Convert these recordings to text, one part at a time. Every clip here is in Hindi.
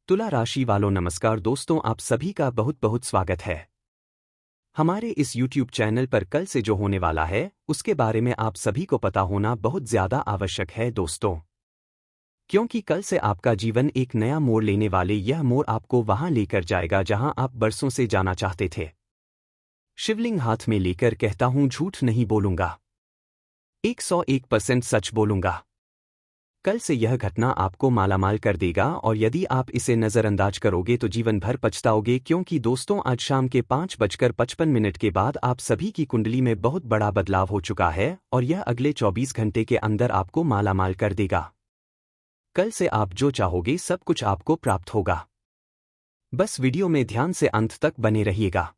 तुला राशि वालों नमस्कार दोस्तों, आप सभी का बहुत बहुत स्वागत है। हमारे इस YouTube चैनल पर कल से जो होने वाला है उसके बारे में आप सभी को पता होना बहुत ज्यादा आवश्यक है दोस्तों, क्योंकि कल से आपका जीवन एक नया मोड़ लेने वाले यह मोड़ आपको वहां लेकर जाएगा जहां आप बरसों से जाना चाहते थे। शिवलिंग हाथ में लेकर कहता हूं, झूठ नहीं बोलूंगा, 101% सच बोलूंगा। कल से यह घटना आपको मालामाल कर देगा और यदि आप इसे नज़रअंदाज करोगे तो जीवन भर पछताओगे, क्योंकि दोस्तों आज शाम के 5:55 के बाद आप सभी की कुंडली में बहुत बड़ा बदलाव हो चुका है और यह अगले 24 घंटे के अंदर आपको मालामाल कर देगा। कल से आप जो चाहोगे सब कुछ आपको प्राप्त होगा। बस वीडियो में ध्यान से अंत तक बने रहिएगा।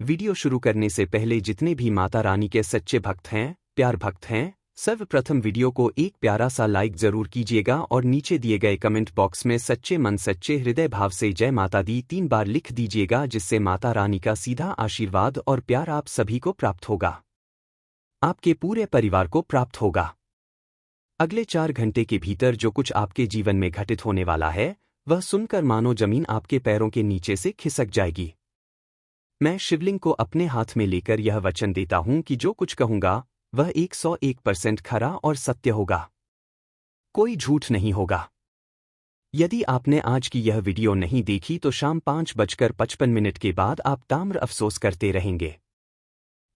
वीडियो शुरू करने से पहले जितने भी माता रानी के सच्चे भक्त हैं, प्यार भक्त हैं, सर्वप्रथम वीडियो को एक प्यारा सा लाइक जरूर कीजिएगा और नीचे दिए गए कमेंट बॉक्स में सच्चे मन सच्चे हृदय भाव से जय माता दी 3 बार लिख दीजिएगा, जिससे माता रानी का सीधा आशीर्वाद और प्यार आप सभी को प्राप्त होगा, आपके पूरे परिवार को प्राप्त होगा। अगले 4 घंटे के भीतर जो कुछ आपके जीवन में घटित होने वाला है वह सुनकर मानो जमीन आपके पैरों के नीचे से खिसक जाएगी। मैं शिवलिंग को अपने हाथ में लेकर यह वचन देता हूं कि जो कुछ कहूंगा वह 101% खरा और सत्य होगा, कोई झूठ नहीं होगा। यदि आपने आज की यह वीडियो नहीं देखी तो शाम 5:55 के बाद आप ताम्र अफसोस करते रहेंगे।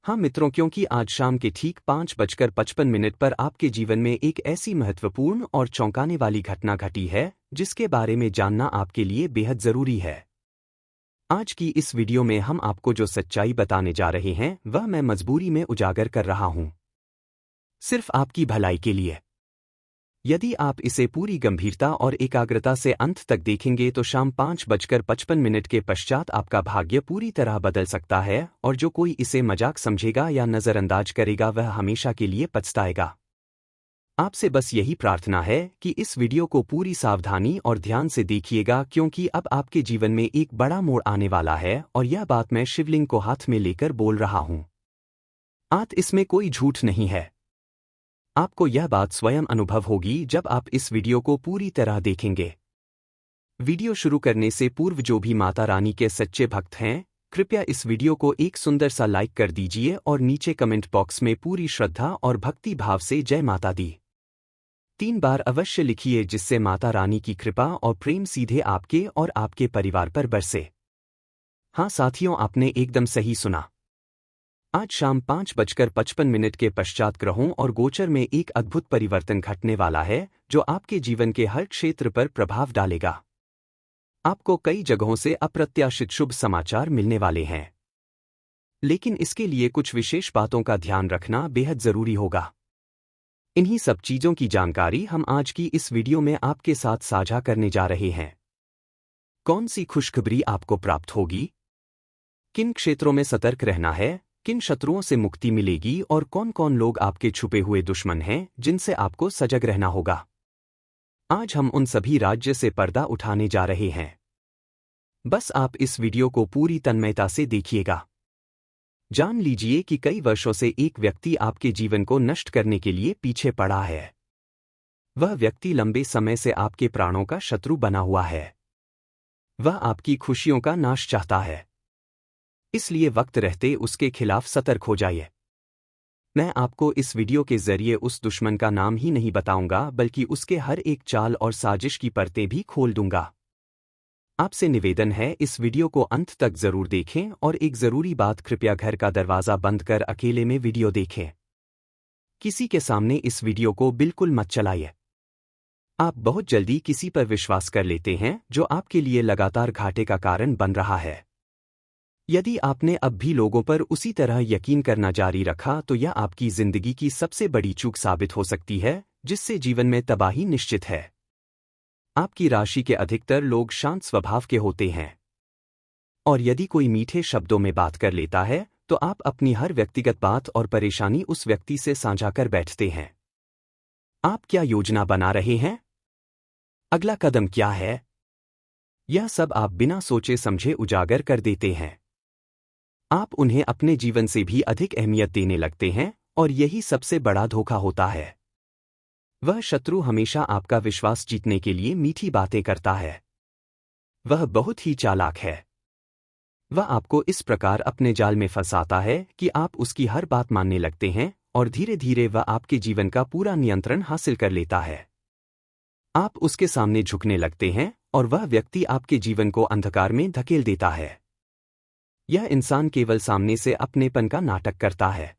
हाँ मित्रों, क्योंकि आज शाम के ठीक 5:55 पर आपके जीवन में एक ऐसी महत्वपूर्ण और चौंकाने वाली घटना घटी है जिसके बारे में जानना आपके लिए बेहद जरूरी है। आज की इस वीडियो में हम आपको जो सच्चाई बताने जा रहे हैं वह मैं मजबूरी में उजागर कर रहा हूं, सिर्फ आपकी भलाई के लिए। यदि आप इसे पूरी गंभीरता और एकाग्रता से अंत तक देखेंगे तो शाम 5:55 के पश्चात आपका भाग्य पूरी तरह बदल सकता है और जो कोई इसे मजाक समझेगा या नज़रअंदाज करेगा वह हमेशा के लिए पछताएगा। आपसे बस यही प्रार्थना है कि इस वीडियो को पूरी सावधानी और ध्यान से देखिएगा, क्योंकि अब आपके जीवन में एक बड़ा मोड़ आने वाला है और यह बात मैं शिवलिंग को हाथ में लेकर बोल रहा हूं। इसमें कोई झूठ नहीं है। आपको यह बात स्वयं अनुभव होगी जब आप इस वीडियो को पूरी तरह देखेंगे। वीडियो शुरू करने से पूर्व जो भी माता रानी के सच्चे भक्त हैं, कृपया इस वीडियो को एक सुंदर सा लाइक कर दीजिए और नीचे कमेंट बॉक्स में पूरी श्रद्धा और भक्ति भाव से जय माता दी 3 बार अवश्य लिखिए, जिससे माता रानी की कृपा और प्रेम सीधे आपके और आपके परिवार पर बरसे। हाँ साथियों, आपने एकदम सही सुना। आज शाम 5:55 के पश्चात ग्रहों और गोचर में एक अद्भुत परिवर्तन घटने वाला है जो आपके जीवन के हर क्षेत्र पर प्रभाव डालेगा। आपको कई जगहों से अप्रत्याशित शुभ समाचार मिलने वाले हैं, लेकिन इसके लिए कुछ विशेष बातों का ध्यान रखना बेहद जरूरी होगा। इन्हीं सब चीजों की जानकारी हम आज की इस वीडियो में आपके साथ साझा करने जा रहे हैं। कौन सी खुशखबरी आपको प्राप्त होगी, किन क्षेत्रों में सतर्क रहना है, किन शत्रुओं से मुक्ति मिलेगी और कौन कौन लोग आपके छुपे हुए दुश्मन हैं जिनसे आपको सजग रहना होगा। आज हम उन सभी राज्य से पर्दा उठाने जा रहे हैं। बस आप इस वीडियो को पूरी तन्मयता से देखिएगा। जान लीजिए कि कई वर्षों से एक व्यक्ति आपके जीवन को नष्ट करने के लिए पीछे पड़ा है। वह व्यक्ति लंबे समय से आपके प्राणों का शत्रु बना हुआ है। वह आपकी खुशियों का नाश चाहता है, इसलिए वक्त रहते उसके खिलाफ सतर्क हो जाइए। मैं आपको इस वीडियो के जरिए उस दुश्मन का नाम ही नहीं बताऊंगा बल्कि उसके हर एक चाल और साजिश की परतें भी खोल दूंगा। आपसे निवेदन है, इस वीडियो को अंत तक जरूर देखें और एक जरूरी बात, कृपया घर का दरवाजा बंद कर अकेले में वीडियो देखें। किसी के सामने इस वीडियो को बिल्कुल मत चलाइए। आप बहुत जल्दी किसी पर विश्वास कर लेते हैं जो आपके लिए लगातार घाटे का कारण बन रहा है। यदि आपने अब भी लोगों पर उसी तरह यकीन करना जारी रखा तो यह आपकी जिंदगी की सबसे बड़ी चूक साबित हो सकती है, जिससे जीवन में तबाही निश्चित है। आपकी राशि के अधिकतर लोग शांत स्वभाव के होते हैं और यदि कोई मीठे शब्दों में बात कर लेता है तो आप अपनी हर व्यक्तिगत बात और परेशानी उस व्यक्ति से साझा कर बैठते हैं। आप क्या योजना बना रहे हैं, अगला कदम क्या है, यह सब आप बिना सोचे समझे उजागर कर देते हैं। आप उन्हें अपने जीवन से भी अधिक अहमियत देने लगते हैं और यही सबसे बड़ा धोखा होता है। वह शत्रु हमेशा आपका विश्वास जीतने के लिए मीठी बातें करता है। वह बहुत ही चालाक है। वह आपको इस प्रकार अपने जाल में फंसाता है कि आप उसकी हर बात मानने लगते हैं और धीरे धीरे वह आपके जीवन का पूरा नियंत्रण हासिल कर लेता है। आप उसके सामने झुकने लगते हैं और वह व्यक्ति आपके जीवन को अंधकार में धकेल देता है। यह इंसान केवल सामने से अपनेपन का नाटक करता है।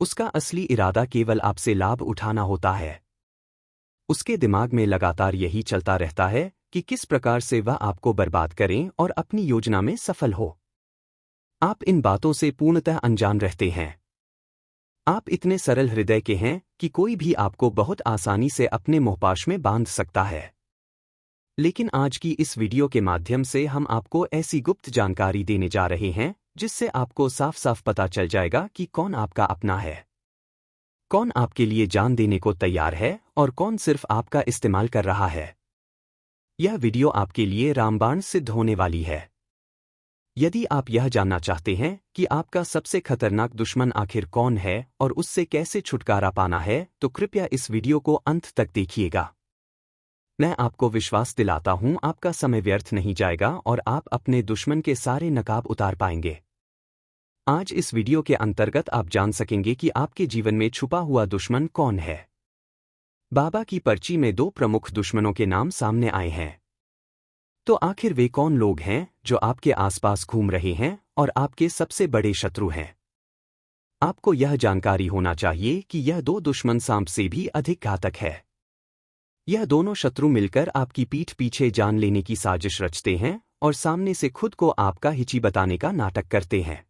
उसका असली इरादा केवल आपसे लाभ उठाना होता है। उसके दिमाग में लगातार यही चलता रहता है कि किस प्रकार से वह आपको बर्बाद करें और अपनी योजना में सफल हो। आप इन बातों से पूर्णतः अनजान रहते हैं। आप इतने सरल हृदय के हैं कि कोई भी आपको बहुत आसानी से अपने मोहपाश में बांध सकता है। लेकिन आज की इस वीडियो के माध्यम से हम आपको ऐसी गुप्त जानकारी देने जा रहे हैं जिससे आपको साफ साफ पता चल जाएगा कि कौन आपका अपना है, कौन आपके लिए जान देने को तैयार है और कौन सिर्फ आपका इस्तेमाल कर रहा है। यह वीडियो आपके लिए रामबाण सिद्ध होने वाली है। यदि आप यह जानना चाहते हैं कि आपका सबसे खतरनाक दुश्मन आखिर कौन है और उससे कैसे छुटकारा पाना है, तो कृपया इस वीडियो को अंत तक देखिएगा। मैं आपको विश्वास दिलाता हूं आपका समय व्यर्थ नहीं जाएगा और आप अपने दुश्मन के सारे नकाब उतार पाएंगे। आज इस वीडियो के अंतर्गत आप जान सकेंगे कि आपके जीवन में छुपा हुआ दुश्मन कौन है। बाबा की पर्ची में 2 प्रमुख दुश्मनों के नाम सामने आए हैं। तो आखिर वे कौन लोग हैं जो आपके आसपास घूम रहे हैं और आपके सबसे बड़े शत्रु हैं? आपको यह जानकारी होना चाहिए कि यह 2 दुश्मन सांप से भी अधिक घातक है। यह दोनों शत्रु मिलकर आपकी पीठ पीछे जान लेने की साजिश रचते हैं और सामने से खुद को आपका हिची बताने का नाटक करते हैं।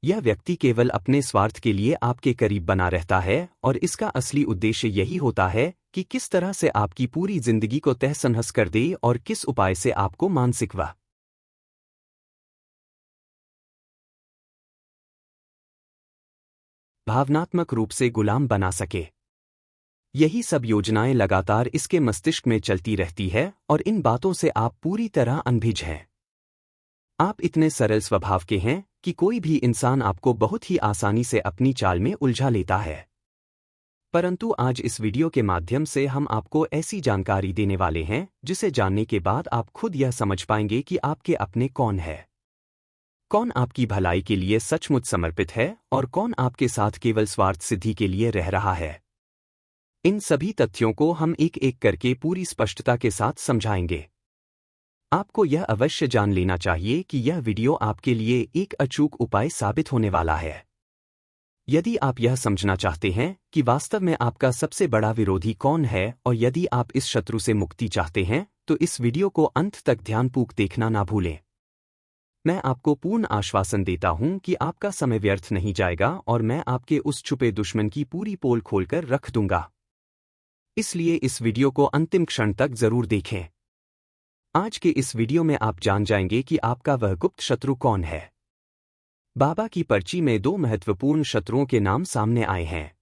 यह व्यक्ति केवल अपने स्वार्थ के लिए आपके करीब बना रहता है और इसका असली उद्देश्य यही होता है कि किस तरह से आपकी पूरी जिंदगी को तहस-नहस कर दे और किस उपाय से आपको मानसिक व भावनात्मक रूप से गुलाम बना सके। यही सब योजनाएं लगातार इसके मस्तिष्क में चलती रहती है और इन बातों से आप पूरी तरह अनभिज्ञ हैं। आप इतने सरल स्वभाव के हैं कि कोई भी इंसान आपको बहुत ही आसानी से अपनी चाल में उलझा लेता है। परंतु आज इस वीडियो के माध्यम से हम आपको ऐसी जानकारी देने वाले हैं जिसे जानने के बाद आप खुद यह समझ पाएंगे कि आपके अपने कौन है, कौन आपकी भलाई के लिए सचमुच समर्पित है और कौन आपके साथ केवल स्वार्थ सिद्धि के लिए रह रहा है। इन सभी तथ्यों को हम एक एक करके पूरी स्पष्टता के साथ समझाएंगे। आपको यह अवश्य जान लेना चाहिए कि यह वीडियो आपके लिए एक अचूक उपाय साबित होने वाला है। यदि आप यह समझना चाहते हैं कि वास्तव में आपका सबसे बड़ा विरोधी कौन है और यदि आप इस शत्रु से मुक्ति चाहते हैं, तो इस वीडियो को अंत तक ध्यानपूर्वक देखना ना भूलें। मैं आपको पूर्ण आश्वासन देता हूं कि आपका समय व्यर्थ नहीं जाएगा और मैं आपके उस छुपे दुश्मन की पूरी पोल खोलकर रख दूंगा। इसलिए इस वीडियो को अंतिम क्षण तक जरूर देखें। आज के इस वीडियो में आप जान जाएंगे कि आपका वह गुप्त शत्रु कौन है। बाबा की पर्ची में 2 महत्वपूर्ण शत्रुओं के नाम सामने आए हैं।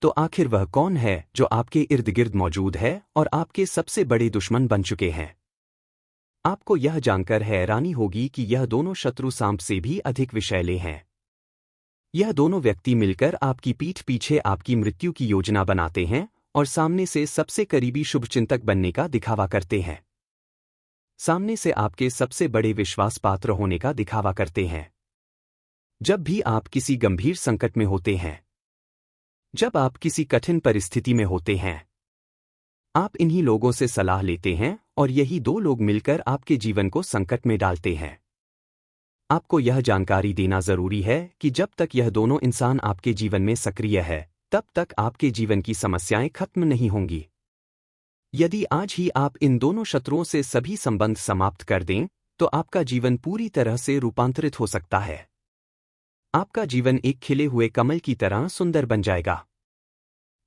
तो आखिर वह कौन है जो आपके इर्द गिर्द मौजूद है और आपके सबसे बड़े दुश्मन बन चुके हैं? आपको यह जानकर हैरानी होगी कि यह दोनों शत्रु सांप से भी अधिक विषैले हैं। यह दोनों व्यक्ति मिलकर आपकी पीठ पीछे आपकी मृत्यु की योजना बनाते हैं और सामने से सबसे करीबी शुभचिंतक बनने का दिखावा करते हैं। सामने से आपके सबसे बड़े विश्वास पात्र होने का दिखावा करते हैं। जब भी आप किसी गंभीर संकट में होते हैं, जब आप किसी कठिन परिस्थिति में होते हैं, आप इन्हीं लोगों से सलाह लेते हैं और यही 2 लोग मिलकर आपके जीवन को संकट में डालते हैं। आपको यह जानकारी देना जरूरी है कि जब तक यह दोनों इंसान आपके जीवन में सक्रिय है, तब तक आपके जीवन की समस्याएं खत्म नहीं होंगी। यदि आज ही आप इन दोनों शत्रुओं से सभी संबंध समाप्त कर दें, तो आपका जीवन पूरी तरह से रूपांतरित हो सकता है। आपका जीवन एक खिले हुए कमल की तरह सुंदर बन जाएगा।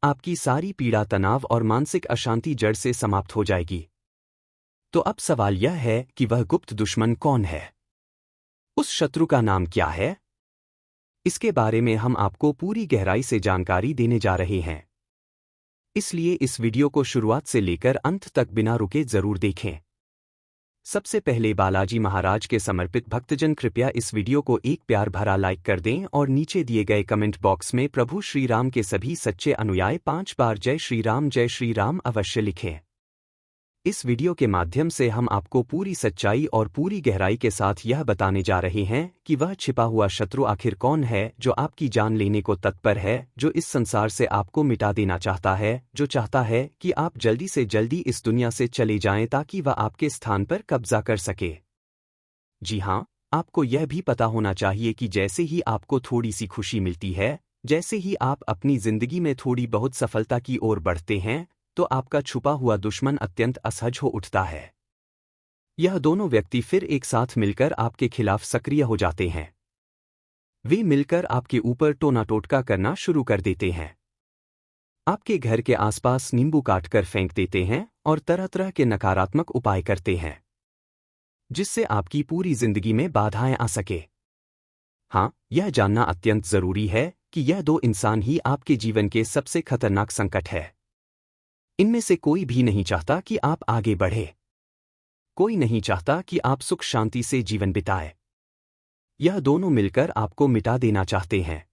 आपकी सारी पीड़ा, तनाव और मानसिक अशांति जड़ से समाप्त हो जाएगी। तो अब सवाल यह है कि वह गुप्त दुश्मन कौन है? उस शत्रु का नाम क्या है? इसके बारे में हम आपको पूरी गहराई से जानकारी देने जा रहे हैं। इसलिए इस वीडियो को शुरुआत से लेकर अंत तक बिना रुके जरूर देखें। सबसे पहले बालाजी महाराज के समर्पित भक्तजन कृपया इस वीडियो को एक प्यार भरा लाइक कर दें और नीचे दिए गए कमेंट बॉक्स में प्रभु श्री राम के सभी सच्चे अनुयायी 5 बार जय श्री राम अवश्य लिखें। इस वीडियो के माध्यम से हम आपको पूरी सच्चाई और पूरी गहराई के साथ यह बताने जा रहे हैं कि वह छिपा हुआ शत्रु आखिर कौन है जो आपकी जान लेने को तत्पर है, जो इस संसार से आपको मिटा देना चाहता है, जो चाहता है कि आप जल्दी से जल्दी इस दुनिया से चले जाएं ताकि वह आपके स्थान पर कब्जा कर सके। जी हाँ, आपको यह भी पता होना चाहिए कि जैसे ही आपको थोड़ी सी खुशी मिलती है, जैसे ही आप अपनी जिंदगी में थोड़ी बहुत सफलता की ओर बढ़ते हैं, तो आपका छुपा हुआ दुश्मन अत्यंत असहज हो उठता है। यह दोनों व्यक्ति फिर एक साथ मिलकर आपके खिलाफ सक्रिय हो जाते हैं। वे मिलकर आपके ऊपर टोना टोटका करना शुरू कर देते हैं। आपके घर के आसपास नींबू काटकर फेंक देते हैं और तरह तरह के नकारात्मक उपाय करते हैं, जिससे आपकी पूरी जिंदगी में बाधाएं आ सके। हाँ, यह जानना अत्यंत जरूरी है कि यह दो इंसान ही आपके जीवन के सबसे खतरनाक संकट है। इनमें से कोई भी नहीं चाहता कि आप आगे बढ़े। कोई नहीं चाहता कि आप सुख शांति से जीवन बिताए। यह दोनों मिलकर आपको मिटा देना चाहते हैं।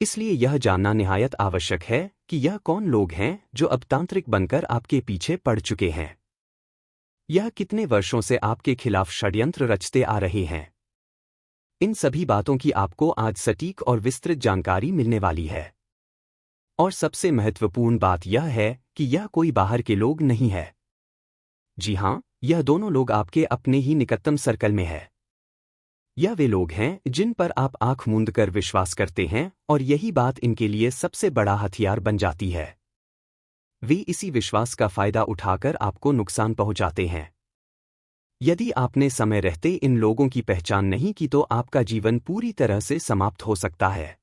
इसलिए यह जानना निहायत आवश्यक है कि यह कौन लोग हैं जो अब तांत्रिक बनकर आपके पीछे पड़ चुके हैं। यह कितने वर्षों से आपके खिलाफ षड्यंत्र रचते आ रहे हैं। इन सभी बातों की आपको आज सटीक और विस्तृत जानकारी मिलने वाली है। और सबसे महत्वपूर्ण बात यह है कि यह कोई बाहर के लोग नहीं है। जी हाँ, यह दोनों लोग आपके अपने ही निकटतम सर्कल में है। यह वे लोग हैं जिन पर आप आंख मूंद कर विश्वास करते हैं और यही बात इनके लिए सबसे बड़ा हथियार बन जाती है। वे इसी विश्वास का फायदा उठाकर आपको नुकसान पहुंचाते हैं। यदि आपने समय रहते इन लोगों की पहचान नहीं की तो आपका जीवन पूरी तरह से समाप्त हो सकता है।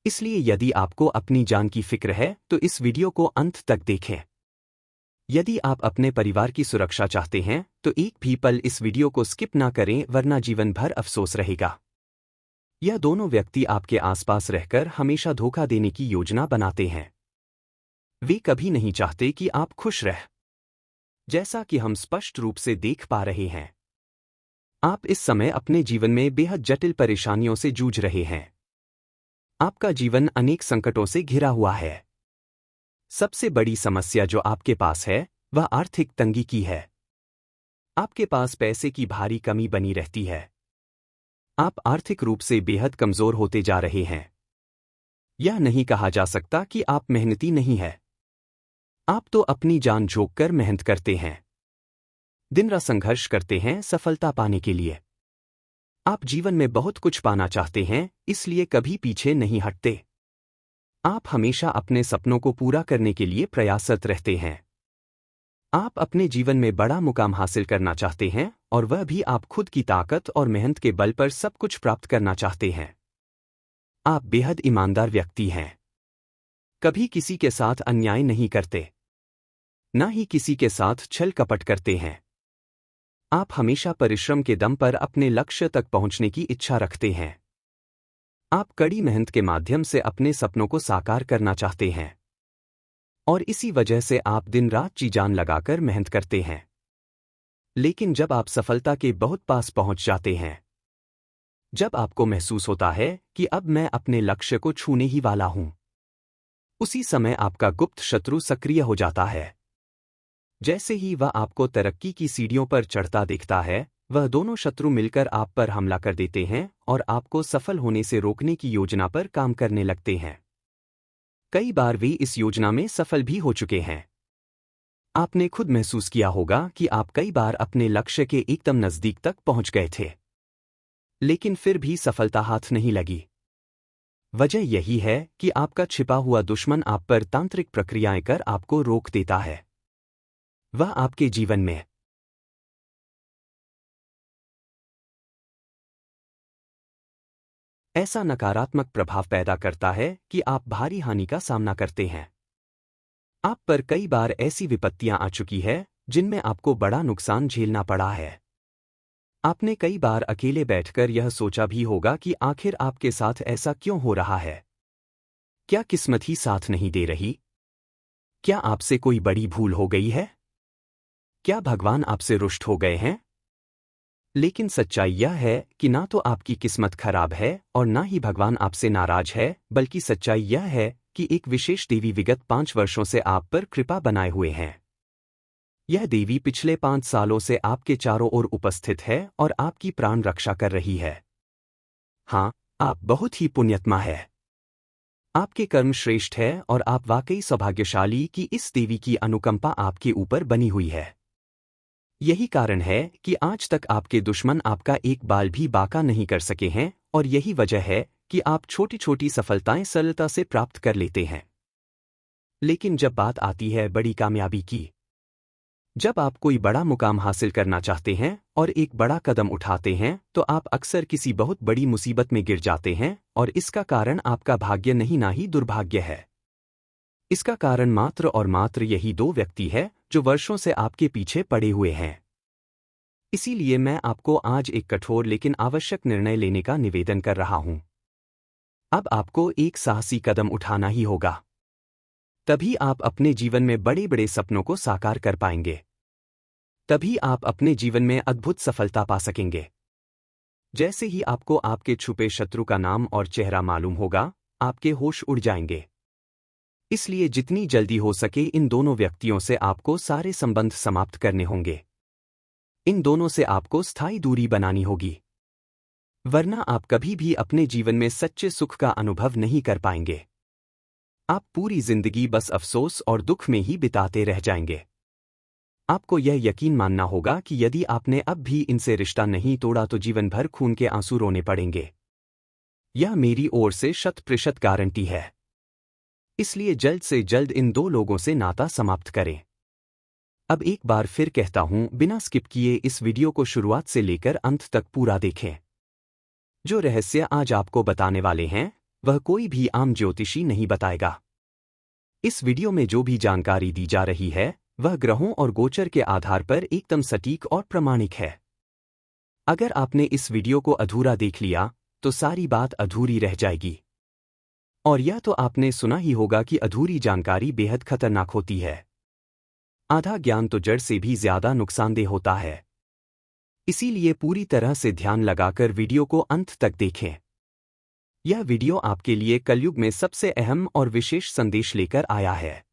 इसलिए यदि आपको अपनी जान की फिक्र है तो इस वीडियो को अंत तक देखें। यदि आप अपने परिवार की सुरक्षा चाहते हैं तो एक भी पल इस वीडियो को स्किप ना करें, वरना जीवन भर अफसोस रहेगा। यह दोनों व्यक्ति आपके आसपास रहकर हमेशा धोखा देने की योजना बनाते हैं। वे कभी नहीं चाहते कि आप खुश रहें। जैसा कि हम स्पष्ट रूप से देख पा रहे हैं, आप इस समय अपने जीवन में बेहद जटिल परेशानियों से जूझ रहे हैं। आपका जीवन अनेक संकटों से घिरा हुआ है। सबसे बड़ी समस्या जो आपके पास है वह आर्थिक तंगी की है। आपके पास पैसे की भारी कमी बनी रहती है। आप आर्थिक रूप से बेहद कमजोर होते जा रहे हैं। यह नहीं कहा जा सकता कि आप मेहनती नहीं हैं। आप तो अपनी जान झोंक कर मेहनत करते हैं। दिन रात संघर्ष करते हैं सफलता पाने के लिए। आप जीवन में बहुत कुछ पाना चाहते हैं, इसलिए कभी पीछे नहीं हटते। आप हमेशा अपने सपनों को पूरा करने के लिए प्रयासरत रहते हैं। आप अपने जीवन में बड़ा मुकाम हासिल करना चाहते हैं और वह भी आप खुद की ताकत और मेहनत के बल पर सब कुछ प्राप्त करना चाहते हैं। आप बेहद ईमानदार व्यक्ति हैं। कभी किसी के साथ अन्याय नहीं करते, ना ही किसी के साथ छल कपट करते हैं। आप हमेशा परिश्रम के दम पर अपने लक्ष्य तक पहुंचने की इच्छा रखते हैं। आप कड़ी मेहनत के माध्यम से अपने सपनों को साकार करना चाहते हैं और इसी वजह से आप दिन रात जी जान लगाकर मेहनत करते हैं। लेकिन जब आप सफलता के बहुत पास पहुंच जाते हैं, जब आपको महसूस होता है कि अब मैं अपने लक्ष्य को छूने ही वाला हूं, उसी समय आपका गुप्त शत्रु सक्रिय हो जाता है। जैसे ही वह आपको तरक्की की सीढ़ियों पर चढ़ता दिखता है, वह दोनों शत्रु मिलकर आप पर हमला कर देते हैं और आपको सफल होने से रोकने की योजना पर काम करने लगते हैं। कई बार वे इस योजना में सफल भी हो चुके हैं। आपने खुद महसूस किया होगा कि आप कई बार अपने लक्ष्य के एकदम नजदीक तक पहुंच गए थे, लेकिन फिर भी सफलता हाथ नहीं लगी। वजह यही है कि आपका छिपा हुआ दुश्मन आप पर तांत्रिक प्रक्रियाएं कर आपको रोक देता है। वह आपके जीवन में ऐसा नकारात्मक प्रभाव पैदा करता है कि आप भारी हानि का सामना करते हैं। आप पर कई बार ऐसी विपत्तियां आ चुकी है जिनमें आपको बड़ा नुकसान झेलना पड़ा है। आपने कई बार अकेले बैठकर यह सोचा भी होगा कि आखिर आपके साथ ऐसा क्यों हो रहा है। क्या किस्मत ही साथ नहीं दे रही? क्या आपसे कोई बड़ी भूल हो गई है? क्या भगवान आपसे रुष्ट हो गए हैं? लेकिन सच्चाई यह है कि ना तो आपकी किस्मत खराब है और ना ही भगवान आपसे नाराज है, बल्कि सच्चाई यह है कि एक विशेष देवी विगत 5 वर्षों से आप पर कृपा बनाए हुए हैं। यह देवी पिछले 5 सालों से आपके चारों ओर उपस्थित है और आपकी प्राण रक्षा कर रही है। हाँ, आप बहुत ही पुण्यात्मा है। आपके कर्म श्रेष्ठ है और आप वाकई सौभाग्यशाली कि इस देवी की अनुकंपा आपके ऊपर बनी हुई है। यही कारण है कि आज तक आपके दुश्मन आपका एक बाल भी बाका नहीं कर सके हैं और यही वजह है कि आप छोटी छोटी सफलताएं सरलता से प्राप्त कर लेते हैं। लेकिन जब बात आती है बड़ी कामयाबी की, जब आप कोई बड़ा मुकाम हासिल करना चाहते हैं और एक बड़ा कदम उठाते हैं तो आप अक्सर किसी बहुत बड़ी मुसीबत में गिर जाते हैं और इसका कारण आपका भाग्य नहीं ना ही दुर्भाग्य है। इसका कारण मात्र और मात्र यही दो व्यक्ति है जो वर्षों से आपके पीछे पड़े हुए हैं। इसीलिए मैं आपको आज एक कठोर लेकिन आवश्यक निर्णय लेने का निवेदन कर रहा हूं। अब आपको एक साहसी कदम उठाना ही होगा। तभी आप अपने जीवन में बड़े बड़े सपनों को साकार कर पाएंगे। तभी आप अपने जीवन में अद्भुत सफलता पा सकेंगे। जैसे ही आपको आपके छुपे शत्रु का नाम और चेहरा मालूम होगा, आपके होश उड़ जाएंगे। इसलिए जितनी जल्दी हो सके इन दोनों व्यक्तियों से आपको सारे संबंध समाप्त करने होंगे। इन दोनों से आपको स्थायी दूरी बनानी होगी, वरना आप कभी भी अपने जीवन में सच्चे सुख का अनुभव नहीं कर पाएंगे। आप पूरी जिंदगी बस अफसोस और दुख में ही बिताते रह जाएंगे। आपको यह यकीन मानना होगा कि यदि आपने अब भी इनसे रिश्ता नहीं तोड़ा तो जीवन भर खून के आंसू रोने पड़ेंगे। यह मेरी ओर से 100% गारंटी है। इसलिए जल्द से जल्द इन दो लोगों से नाता समाप्त करें। अब एक बार फिर कहता हूं, बिना स्किप किए इस वीडियो को शुरुआत से लेकर अंत तक पूरा देखें। जो रहस्य आज आपको बताने वाले हैं वह कोई भी आम ज्योतिषी नहीं बताएगा। इस वीडियो में जो भी जानकारी दी जा रही है वह ग्रहों और गोचर के आधार पर एकदम सटीक और प्रामाणिक है। अगर आपने इस वीडियो को अधूरा देख लिया तो सारी बात अधूरी रह जाएगी। और यह तो आपने सुना ही होगा कि अधूरी जानकारी बेहद खतरनाक होती है। आधा ज्ञान तो जड़ से भी ज्यादा नुकसानदेह होता है। इसीलिए पूरी तरह से ध्यान लगाकर वीडियो को अंत तक देखें। यह वीडियो आपके लिए कलयुग में सबसे अहम और विशेष संदेश लेकर आया है।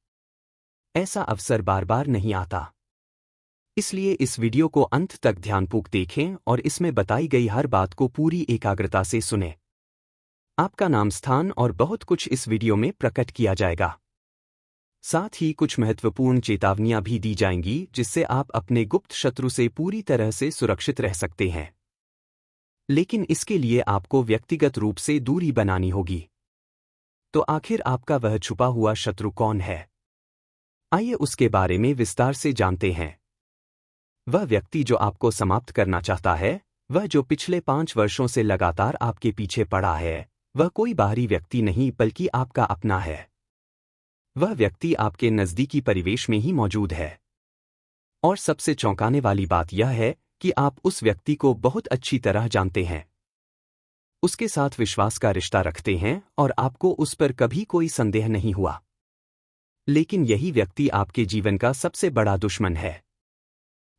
ऐसा अवसर बार बार नहीं आता। इसलिए इस वीडियो को अंत तक ध्यानपूर्वक देखें और इसमें बताई गई हर बात को पूरी एकाग्रता से सुनें। आपका नाम, स्थान और बहुत कुछ इस वीडियो में प्रकट किया जाएगा। साथ ही कुछ महत्वपूर्ण चेतावनियां भी दी जाएंगी जिससे आप अपने गुप्त शत्रु से पूरी तरह से सुरक्षित रह सकते हैं। लेकिन इसके लिए आपको व्यक्तिगत रूप से दूरी बनानी होगी। तो आखिर आपका वह छुपा हुआ शत्रु कौन है? आइए उसके बारे में विस्तार से जानते हैं। वह व्यक्ति जो आपको समाप्त करना चाहता है, वह जो पिछले 5 वर्षों से लगातार आपके पीछे पड़ा है, वह कोई बाहरी व्यक्ति नहीं बल्कि आपका अपना है। वह व्यक्ति आपके नज़दीकी परिवेश में ही मौजूद है। और सबसे चौंकाने वाली बात यह है कि आप उस व्यक्ति को बहुत अच्छी तरह जानते हैं। उसके साथ विश्वास का रिश्ता रखते हैं और आपको उस पर कभी कोई संदेह नहीं हुआ। लेकिन यही व्यक्ति आपके जीवन का सबसे बड़ा दुश्मन है।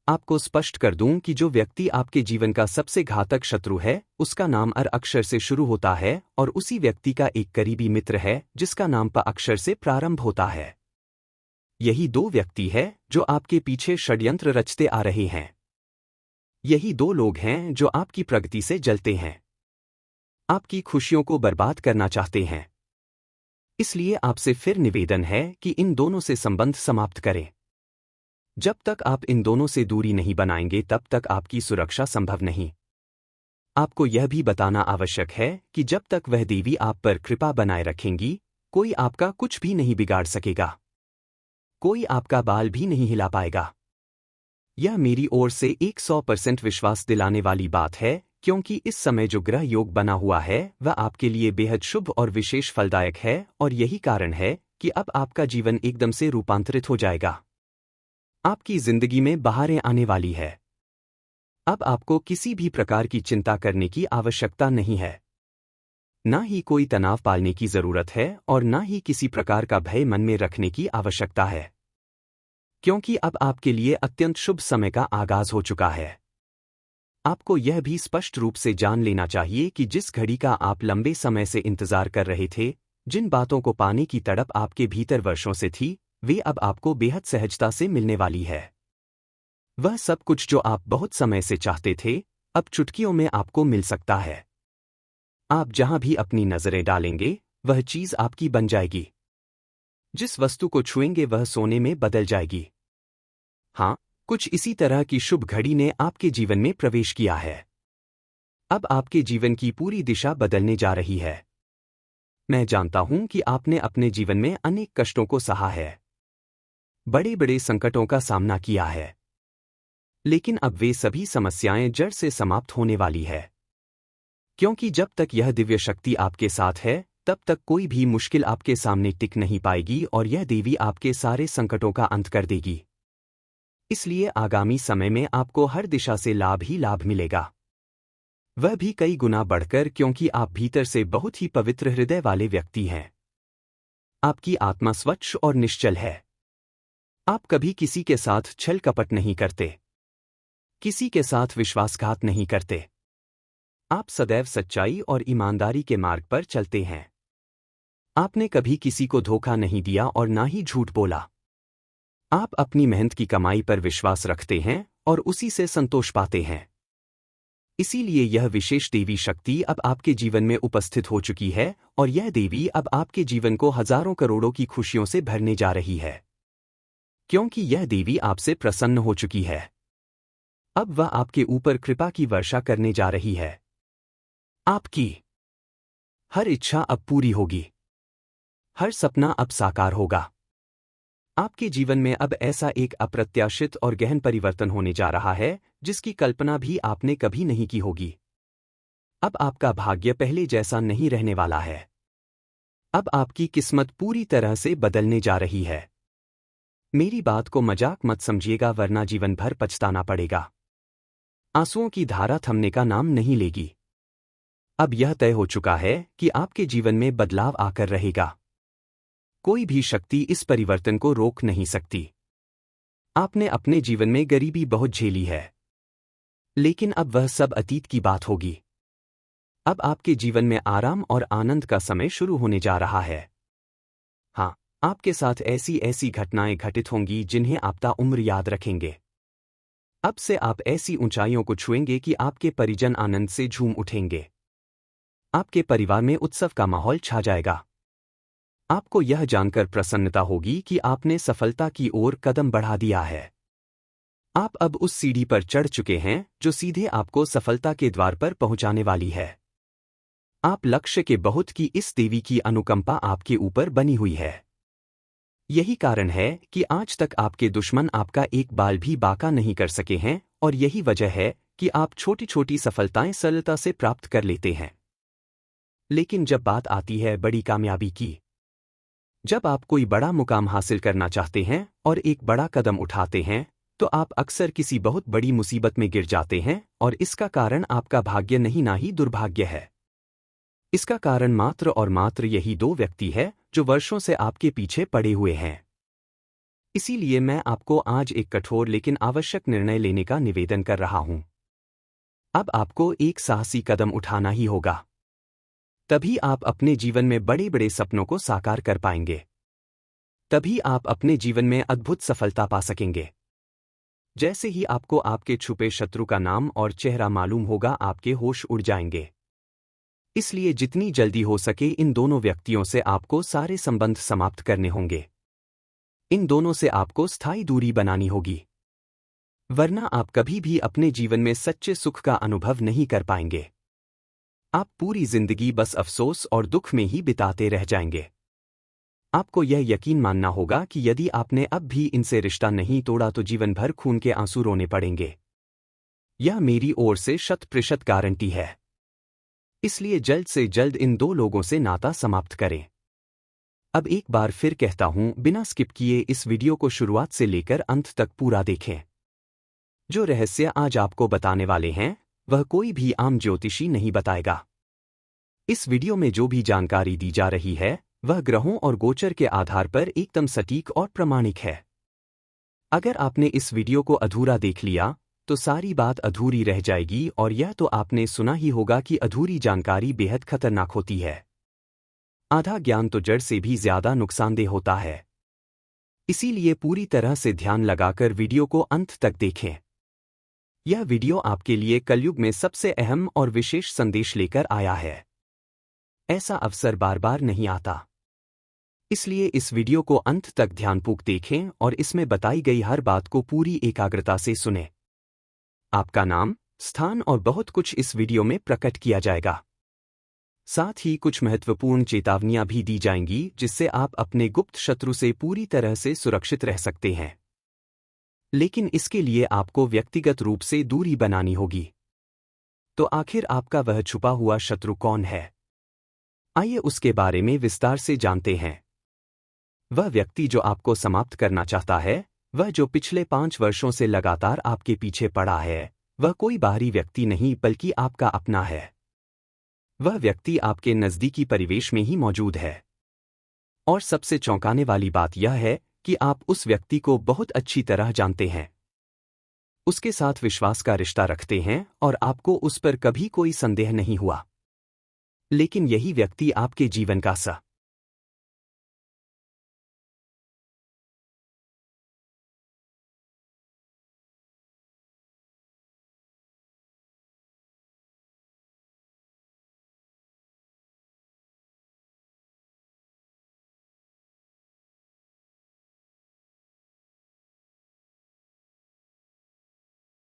आपको स्पष्ट कर दूं कि जो व्यक्ति आपके जीवन का सबसे घातक शत्रु है उसका नाम अर अक्षर से शुरू होता है और उसी व्यक्ति का एक करीबी मित्र है जिसका नाम प अक्षर से प्रारंभ होता है। यही दो व्यक्ति है जो आपके पीछे षड्यंत्र रचते आ रहे हैं। यही दो लोग हैं जो आपकी प्रगति से जलते हैं, आपकी खुशियों को बर्बाद करना चाहते हैं। इसलिए आपसे फिर निवेदन है कि इन दोनों से संबंध समाप्त करें। जब तक आप इन दोनों से दूरी नहीं बनाएंगे तब तक आपकी सुरक्षा संभव नहीं। आपको यह भी बताना आवश्यक है कि जब तक वह देवी आप पर कृपा बनाए रखेंगी, कोई आपका कुछ भी नहीं बिगाड़ सकेगा। कोई आपका बाल भी नहीं हिला पाएगा। यह मेरी ओर से 100% विश्वास दिलाने वाली बात है, क्योंकि इस समय जो ग्रह योग बना हुआ है वह आपके लिए बेहद शुभ और विशेष फलदायक है और यही कारण है कि अब आपका जीवन एकदम से रूपांतरित हो जाएगा। आपकी जिंदगी में बहारें आने वाली है। अब आपको किसी भी प्रकार की चिंता करने की आवश्यकता नहीं है। ना ही कोई तनाव पालने की जरूरत है और ना ही किसी प्रकार का भय मन में रखने की आवश्यकता है, क्योंकि अब आपके लिए अत्यंत शुभ समय का आगाज हो चुका है। आपको यह भी स्पष्ट रूप से जान लेना चाहिए कि जिस घड़ी का आप लंबे समय से इंतजार कर रहे थे, जिन बातों को पाने की तड़प आपके भीतर वर्षों से थी, वे अब आपको बेहद सहजता से मिलने वाली है। वह सब कुछ जो आप बहुत समय से चाहते थे, अब चुटकियों में आपको मिल सकता है। आप जहां भी अपनी नजरें डालेंगे, वह चीज आपकी बन जाएगी। जिस वस्तु को छुएंगे वह सोने में बदल जाएगी। हाँ, कुछ इसी तरह की शुभ घड़ी ने आपके जीवन में प्रवेश किया है। अब आपके जीवन की पूरी दिशा बदलने जा रही है। मैं जानता हूं कि आपने अपने जीवन में अनेक कष्टों को सहा है, बड़े बड़े संकटों का सामना किया है, लेकिन अब वे सभी समस्याएं जड़ से समाप्त होने वाली है। क्योंकि जब तक यह दिव्य शक्ति आपके साथ है, तब तक कोई भी मुश्किल आपके सामने टिक नहीं पाएगी और यह देवी आपके सारे संकटों का अंत कर देगी। इसलिए आगामी समय में आपको हर दिशा से लाभ ही लाभ मिलेगा, वह भी कई गुना बढ़कर, क्योंकि आप भीतर से बहुत ही पवित्र हृदय वाले व्यक्ति हैं। आपकी आत्मा स्वच्छ और निश्चल है। आप कभी किसी के साथ छल कपट नहीं करते, किसी के साथ विश्वासघात नहीं करते। आप सदैव सच्चाई और ईमानदारी के मार्ग पर चलते हैं। आपने कभी किसी को धोखा नहीं दिया और ना ही झूठ बोला। आप अपनी मेहनत की कमाई पर विश्वास रखते हैं और उसी से संतोष पाते हैं। इसीलिए यह विशेष देवी शक्ति अब आपके जीवन में उपस्थित हो चुकी है और यह देवी अब आपके जीवन को हजारों करोड़ों की खुशियों से भरने जा रही है, क्योंकि यह देवी आपसे प्रसन्न हो चुकी है। अब वह आपके ऊपर कृपा की वर्षा करने जा रही है। आपकी हर इच्छा अब पूरी होगी, हर सपना अब साकार होगा। आपके जीवन में अब ऐसा एक अप्रत्याशित और गहन परिवर्तन होने जा रहा है जिसकी कल्पना भी आपने कभी नहीं की होगी। अब आपका भाग्य पहले जैसा नहीं रहने वाला है। अब आपकी किस्मत पूरी तरह से बदलने जा रही है। मेरी बात को मजाक मत समझिएगा, वरना जीवन भर पछताना पड़ेगा। आंसुओं की धारा थमने का नाम नहीं लेगी। अब यह तय हो चुका है कि आपके जीवन में बदलाव आकर रहेगा। कोई भी शक्ति इस परिवर्तन को रोक नहीं सकती। आपने अपने जीवन में गरीबी बहुत झेली है, लेकिन अब वह सब अतीत की बात होगी। अब आपके जीवन में आराम और आनंद का समय शुरू होने जा रहा है। हाँ, आपके साथ ऐसी ऐसी घटनाएं घटित होंगी जिन्हें आप ताउम्र याद रखेंगे। अब से आप ऐसी ऊंचाइयों को छुएंगे कि आपके परिजन आनंद से झूम उठेंगे। आपके परिवार में उत्सव का माहौल छा जाएगा। आपको यह जानकर प्रसन्नता होगी कि आपने सफलता की ओर कदम बढ़ा दिया है। आप अब उस सीढ़ी पर चढ़ चुके हैं जो सीधे आपको सफलता के द्वार पर पहुंचाने वाली है। आप लक्ष्य के बहुत की इस देवी की अनुकंपा आपके ऊपर बनी हुई है। यही कारण है कि आज तक आपके दुश्मन आपका एक बाल भी बांका नहीं कर सके हैं, और यही वजह है कि आप छोटी छोटी सफलताएं सरलता से प्राप्त कर लेते हैं। लेकिन जब बात आती है बड़ी कामयाबी की, जब आप कोई बड़ा मुकाम हासिल करना चाहते हैं और एक बड़ा कदम उठाते हैं, तो आप अक्सर किसी बहुत बड़ी मुसीबत में गिर जाते हैं, और इसका कारण आपका भाग्य नहीं ना ही दुर्भाग्य है। इसका कारण मात्र और मात्र यही दो व्यक्ति है जो वर्षों से आपके पीछे पड़े हुए हैं। इसीलिए मैं आपको आज एक कठोर लेकिन आवश्यक निर्णय लेने का निवेदन कर रहा हूं। अब आपको एक साहसी कदम उठाना ही होगा। तभी आप अपने जीवन में बड़े बड़े सपनों को साकार कर पाएंगे। तभी आप अपने जीवन में अद्भुत सफलता पा सकेंगे। जैसे ही आपको आपके छुपे शत्रु का नाम और चेहरा मालूम होगा, आपके होश उड़ जाएंगे। इसलिए जितनी जल्दी हो सके इन दोनों व्यक्तियों से आपको सारे संबंध समाप्त करने होंगे। इन दोनों से आपको स्थायी दूरी बनानी होगी, वरना आप कभी भी अपने जीवन में सच्चे सुख का अनुभव नहीं कर पाएंगे। आप पूरी जिंदगी बस अफसोस और दुख में ही बिताते रह जाएंगे। आपको यह यकीन मानना होगा कि यदि आपने अब भी इनसे रिश्ता नहीं तोड़ा तो जीवन भर खून के आंसू रोने पड़ेंगे। यह मेरी ओर से 100% गारंटी है। इसलिए जल्द से जल्द इन दो लोगों से नाता समाप्त करें। अब एक बार फिर कहता हूं, बिना स्किप किए इस वीडियो को शुरुआत से लेकर अंत तक पूरा देखें। जो रहस्य आज आपको बताने वाले हैं वह कोई भी आम ज्योतिषी नहीं बताएगा। इस वीडियो में जो भी जानकारी दी जा रही है वह ग्रहों और गोचर के आधार पर एकदम सटीक और प्रामाणिक है। अगर आपने इस वीडियो को अधूरा देख लिया तो सारी बात अधूरी रह जाएगी, और यह तो आपने सुना ही होगा कि अधूरी जानकारी बेहद खतरनाक होती है। आधा ज्ञान तो जड़ से भी ज्यादा नुकसानदेह होता है। इसीलिए पूरी तरह से ध्यान लगाकर वीडियो को अंत तक देखें। यह वीडियो आपके लिए कलयुग में सबसे अहम और विशेष संदेश लेकर आया है। ऐसा अवसर बार बार नहीं आता। इसलिए इस वीडियो को अंत तक ध्यानपूर्वक देखें और इसमें बताई गई हर बात को पूरी एकाग्रता से सुनें। आपका नाम, स्थान और बहुत कुछ इस वीडियो में प्रकट किया जाएगा। साथ ही कुछ महत्वपूर्ण चेतावनियां भी दी जाएंगी जिससे आप अपने गुप्त शत्रु से पूरी तरह से सुरक्षित रह सकते हैं। लेकिन इसके लिए आपको व्यक्तिगत रूप से दूरी बनानी होगी। तो आखिर आपका वह छुपा हुआ शत्रु कौन है? आइए उसके बारे में विस्तार से जानते हैं। वह व्यक्ति जो आपको समाप्त करना चाहता है, वह जो पिछले 5 वर्षों से लगातार आपके पीछे पड़ा है, वह कोई बाहरी व्यक्ति नहीं बल्कि आपका अपना है। वह व्यक्ति आपके नज़दीकी परिवेश में ही मौजूद है। और सबसे चौंकाने वाली बात यह है कि आप उस व्यक्ति को बहुत अच्छी तरह जानते हैं। उसके साथ विश्वास का रिश्ता रखते हैं और आपको उस पर कभी कोई संदेह नहीं हुआ। लेकिन यही व्यक्ति आपके जीवन का